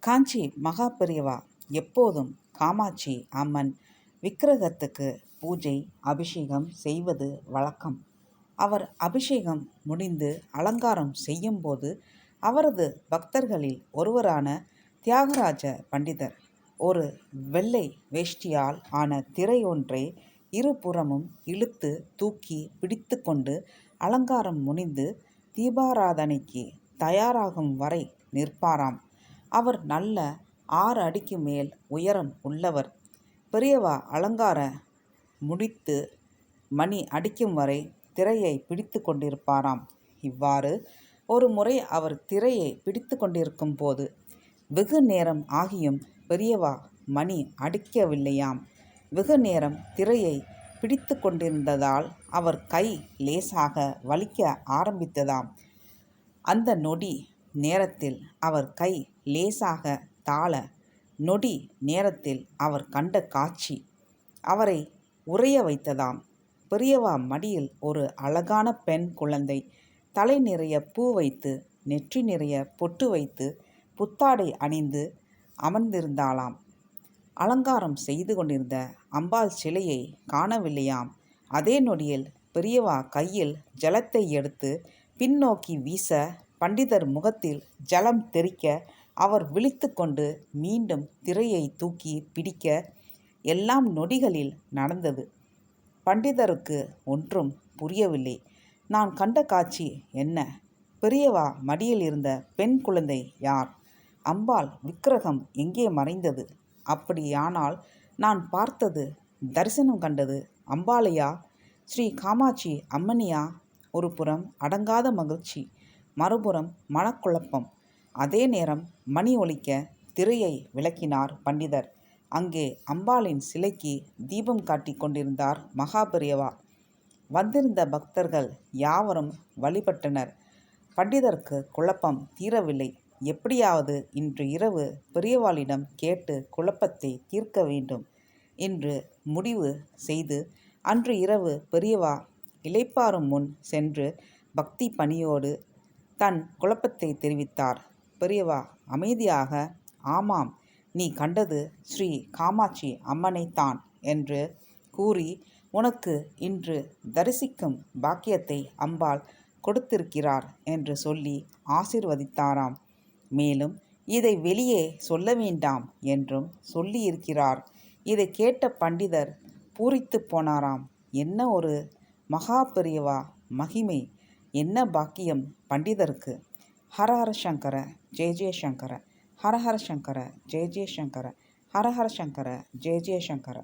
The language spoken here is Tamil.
காஞ்சி மகா பெரியவா எப்போதும் காமாட்சி அம்மன் விக்கிரகத்துக்கு பூஜை அபிஷேகம் செய்வது வழக்கம். அவர் அபிஷேகம் முடிந்து அலங்காரம் செய்யும்போது அவரது பக்தர்களில் ஒருவரான தியாகராஜ பண்டிதர் ஒரு வெள்ளை வேஷ்டியால் ஆன திரை ஒன்றை இருபுறமும் இழுத்து தூக்கி பிடித்து கொண்டு அலங்காரம் முடிந்து தீபாராதனைக்கு தயாராகும் வரை நிற்பாராம். அவர் நல்ல 6 அடிக்கு மேல் உயரம் உள்ளவர். பெரியவா அலங்கார முடித்து மணி அடிக்கும் வரை திரையை பிடித்து கொண்டிருப்பாராம். இவ்வாறு ஒரு முறை அவர் திரையை பிடித்து கொண்டிருக்கும் போது வெகு நேரம் ஆகியும் பெரியவா மணி அடிக்கவில்லையாம். வெகு நேரம் திரையை பிடித்து கொண்டிருந்ததால் அவர் கை லேசாக வலிக்க ஆரம்பித்ததாம். அந்த நொடி நேரத்தில் அவர் கை லேசாக தாள நொடி நேரத்தில் அவர் கண்ட காட்சி அவரை உறைய வைத்ததாம். பெரியவா மடியில் ஒரு அழகான பெண் குழந்தை தலை நிறைய பூ வைத்து நெற்றி நிறைய பொட்டு வைத்து புத்தாடை அணிந்து அமர்ந்திருந்தாளாம். அலங்காரம் செய்து கொண்டிருந்த அம்பாள் சிலையை காணவில்லையாம். அதே நொடியில் பெரியவா கையில் ஜலத்தை எடுத்து பின்னோக்கி வீச பண்டிதர் முகத்தில் ஜலம் தெறிக்க அவர் விழித்து கொண்டு மீண்டும் திரையை தூக்கி பிடிக்க எல்லாம் நொடிகளில் நடந்தது. பண்டிதருக்கு ஒன்றும் புரியவில்லை. நான் கண்ட காட்சி என்ன? பெரியவா மடியில் இருந்த பெண் குழந்தை யார்? அம்பாள் விக்கிரகம் எங்கே மறைந்தது? அப்படியானால் நான் பார்த்தது, தரிசனம் கண்டது அம்பாளையா, ஸ்ரீ காமாட்சி அம்மனியா? ஒரு புறம் அடங்காத மகிழ்ச்சி, மறுபுறம் மனக்குழப்பம். அதே நேரம் மணி ஒலிக்க திரையை விளக்கினார் பண்டிதர். அங்கே அம்பாளின் சிலைக்கு தீபம் காட்டி கொண்டிருந்தார் மகா பெரியவா. வந்திருந்த பக்தர்கள் யாவரும் வழிபட்டனர். பண்டிதருக்கு குழப்பம் தீரவில்லை. எப்படியாவது இன்று இரவு பெரியவாளிடம் கேட்டு குழப்பத்தை தீர்க்க வேண்டும் என்று முடிவு செய்து அன்று இரவு பெரியவா இளைப்பாறும் முன் சென்று பக்தி பணியோடு தன் குழப்பத்தை தெரிவித்தார். பெரியவா அமைதியாக, ஆமாம், நீ கண்டது ஸ்ரீ காமாட்சி அம்மனைத்தான் என்று கூறி, உனக்கு இன்று தரிசிக்கும் பாக்கியத்தை அம்பாள் கொடுத்திருக்கிறார் என்று சொல்லி ஆசீர்வதித்தாராம். மேலும் இதை வெளியே சொல்ல வேண்டாம் என்றும் சொல்லியிருக்கிறார். இதை கேட்ட பண்டிதர் பூரித்து போனாராம். என்ன ஒரு மகா பெரியவா மகிமை! என்ன பாக்கியம் பண்டிதருக்கு! ஹரஹர சங்கர ஜெய ஜெயசங்கர, ஹரஹர சங்கர ஜெய ஜெயசங்கர, ஹரஹர சங்கர ஜெய ஜெயசங்கர.